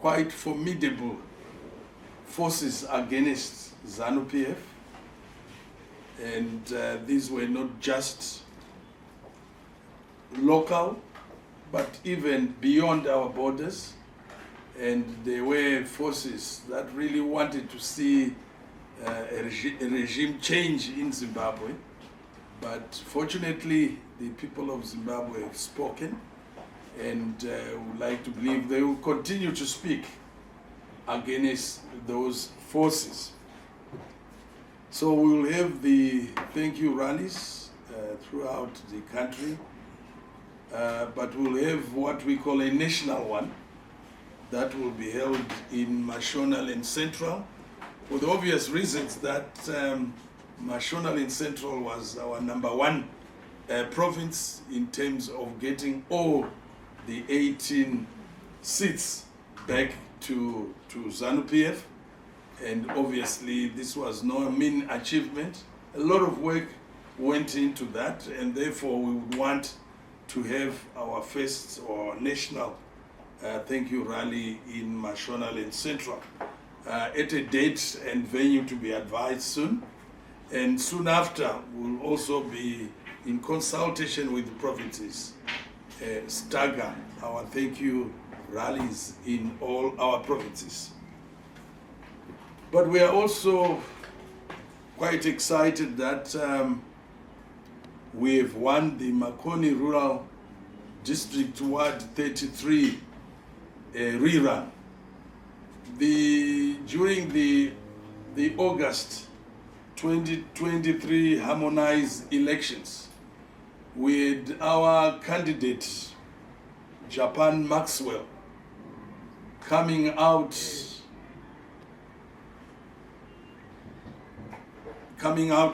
quite formidable forces against ZANU PF, and these were not just local, but even beyond our borders, and there were forces that really wanted to see a regime change in Zimbabwe. But fortunately, the people of Zimbabwe have spoken, and would like to believe they will continue to speak against those forces. So we will have the thank you rallies throughout the country, but we'll have what we call a national one that will be held in Mashonal and Central, for the obvious reasons that Mashonal and Central was our #1 province in terms of getting all the 18 seats back to ZANU PF, and obviously this was no mean achievement. A lot of work went into that, and therefore we would want to have our first or national thank you rally in Mashonal and Central at a date and venue to be advised soon. And soon after, we'll also be in consultation with the provinces, stagger our thank you rallies in all our provinces. But we are also quite excited that we have won the Makoni Rural District Ward 33 rerun. During the August 2023 harmonized elections, with our candidate Japan Maxwell coming out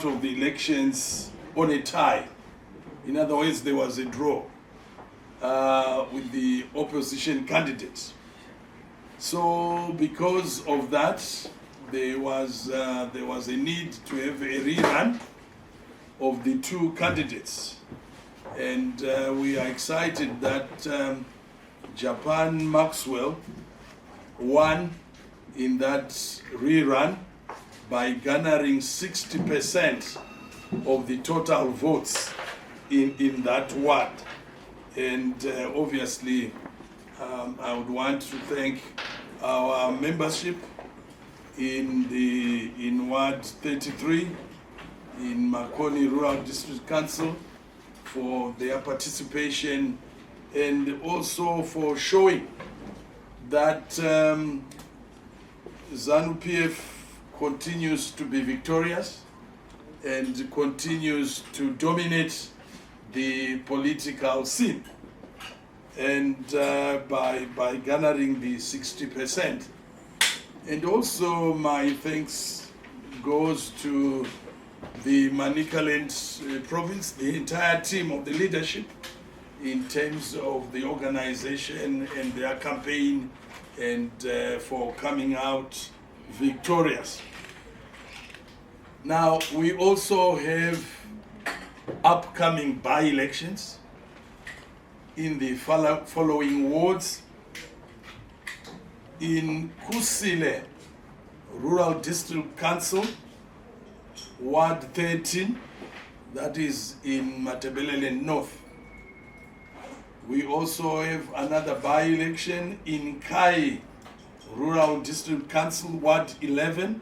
of the elections on a tie. In other words, there was a draw with the opposition candidate. So because of that, there was a need to have a rerun of the two candidates, and we are excited that Japan Maxwell won in that rerun by garnering 60% of the total votes in that ward. And obviously I would want to thank our membership in Ward 33 in Makoni Rural District Council for their participation, and also for showing that ZANU PF continues to be victorious and continues to dominate the political scene, and by garnering the 60%. And also my thanks goes to the Manicaland province, the entire team of the leadership, in terms of the organization and their campaign, and for coming out victorious. Now, we also have upcoming by-elections in the following wards. In Kusile Rural District Council, Ward 13, that is in Matabeleland North. We also have another by-election in Kai Rural District Council, Ward 11,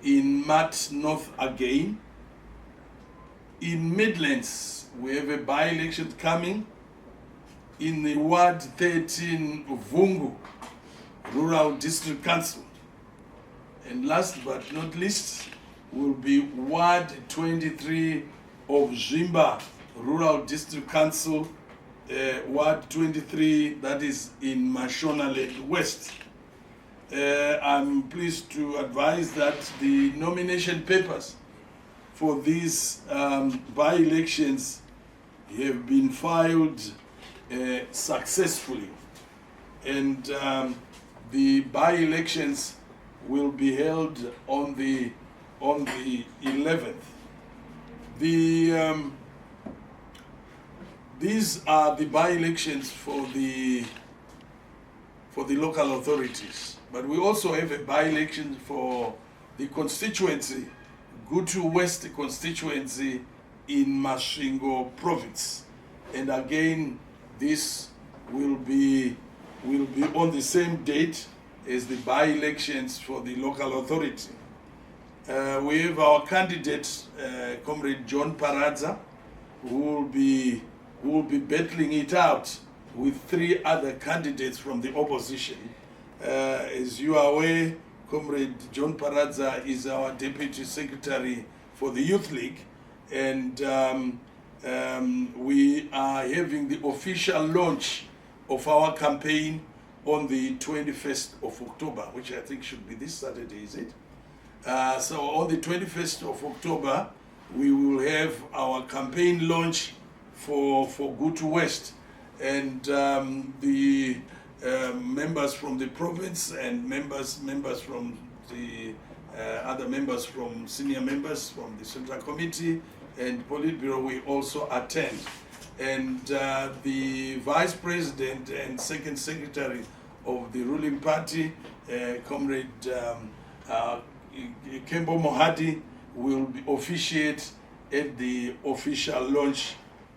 in Mat North again. In Midlands, we have a by-election coming in the Ward 13 Vungu Rural District Council. And last but not least will be Ward 23 of Zimba Rural District Council, Ward 23, that is in Mashonaland West. I'm pleased to advise that the nomination papers for these by-elections have been filed successfully, and the by-elections will be held on the 11th. These are the by-elections for for the local authorities. But we also have a by-election for the constituency, Gutu West constituency in Masvingo province. And again, this will be on the same date as the by-elections for the local authority. We have our candidate, Comrade John Paradza, who will be battling it out with 3 other candidates from the opposition. As you are aware, Comrade John Paradza is our Deputy Secretary for the Youth League, and we are having the official launch of our campaign on the 21st of October, which I think should be this Saturday, is it? So on the 21st of October, we will have our campaign launch for Gutu West, and the members from the province and members from the other members from senior members from the Central Committee and Politburo will also attend. And the Vice President and Second Secretary of the ruling party, Comrade Kembo Mohadi, will officiate at the official launch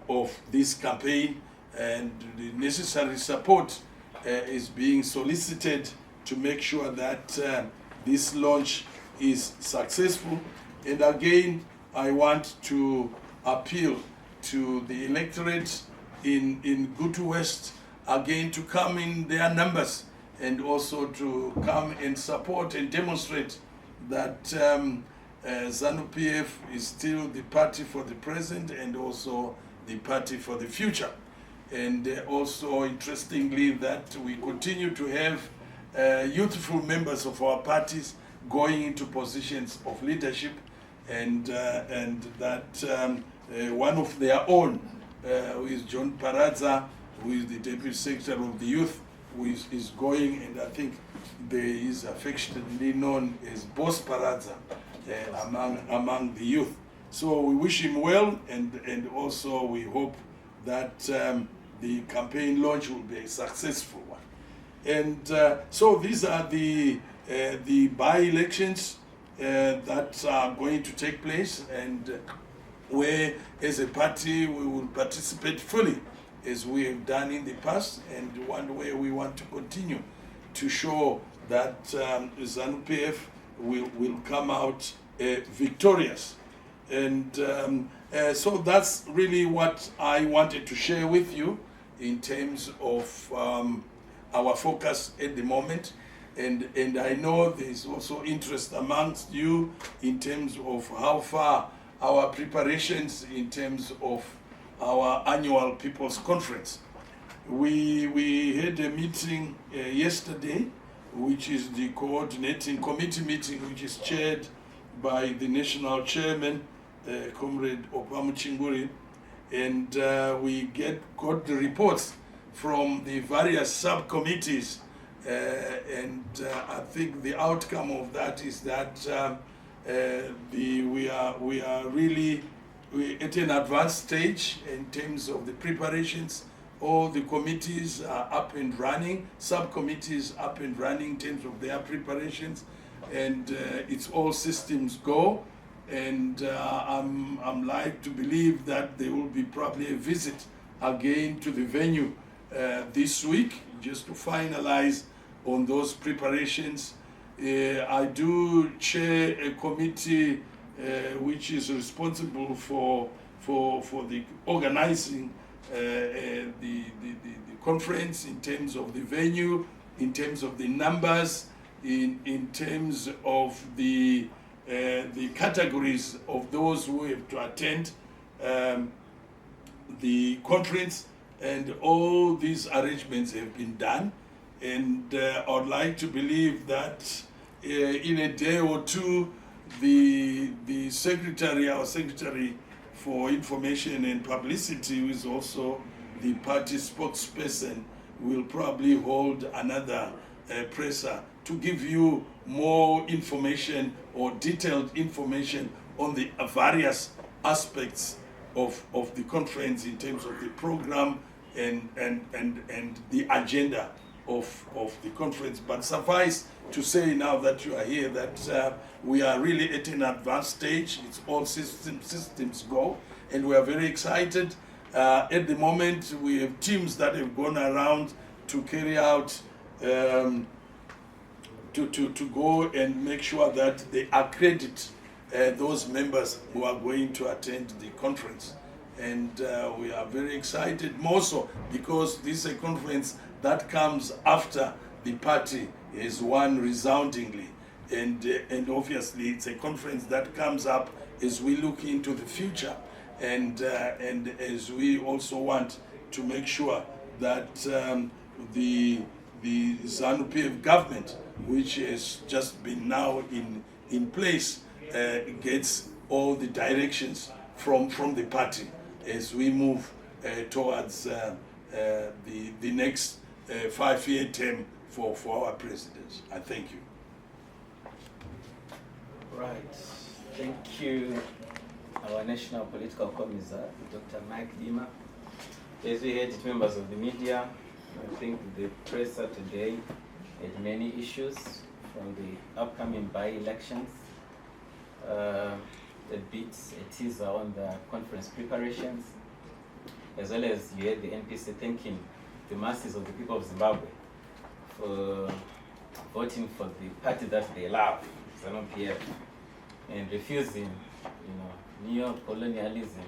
of this campaign, and the necessary support is being solicited to make sure that this launch is successful. And again, I want to appeal to the electorate in Gutu West again to come in their numbers and also to come and support and demonstrate that ZANU PF is still the party for the present and also the party for the future. And also, interestingly, that we continue to have youthful members of our parties going into positions of leadership, and that one of their own, who is John Paradza, who is the Deputy Secretary of the Youth, who is going, and I think there is affectionately known as Boss Paradza among the youth. So we wish him well, and also we hope that the campaign launch will be a successful one. And so these are the by-elections that are going to take place, and where as a party we will participate fully as we have done in the past, and one way we want to continue to show that ZANU PF will come out victorious. And so that's really what I wanted to share with you in terms of our focus at the moment. And I know there's also interest amongst you in terms of how far our preparations in terms of our annual People's Conference. We had a meeting yesterday, which is the coordinating committee meeting, which is chaired by the national chairman, Comrade Opamu Chinguri, and we got the reports from the various subcommittees, and I think the outcome of that is that we are really at an advanced stage in terms of the preparations. All the committees are up and running, subcommittees up and running in terms of their preparations, and it's all systems go. And I'm like to believe that there will be probably a visit again to the venue this week, just to finalize on those preparations. I do chair a committee which is responsible for the organizing the conference in terms of the venue, in terms of the numbers, in terms of the categories of those who have to attend the conference, and all these arrangements have been done. And I would like to believe that in a day or two, the secretary, our secretary for information and publicity, who is also the party spokesperson, will probably hold another presser to give you more information or detailed information on the various aspects of the conference in terms of the program and the agenda of the conference. But suffice to say now that you are here that we are really at an advanced stage. It's all systems go, and we are very excited. At the moment, we have teams that have gone around to carry out, to go and make sure that they accredit those members who are going to attend the conference. And we are very excited, more so because this is a conference that comes after the party has won resoundingly. And obviously it's a conference that comes up as we look into the future, and as we also want to make sure that the ZANU PF government, which has just been now in place, gets all the directions from the party as we move towards the next 5-year term for our president. I thank you. Right. Thank you, our National Political Commissar, Dr. Mike Dima. As we heard, members of the media, I think the presser today had many issues from the upcoming by-elections, a bit a teaser on the conference preparations, as well as you had the NPC thanking the masses of the people of Zimbabwe for voting for the party that they love, ZANU PF, and refusing, neo-colonialism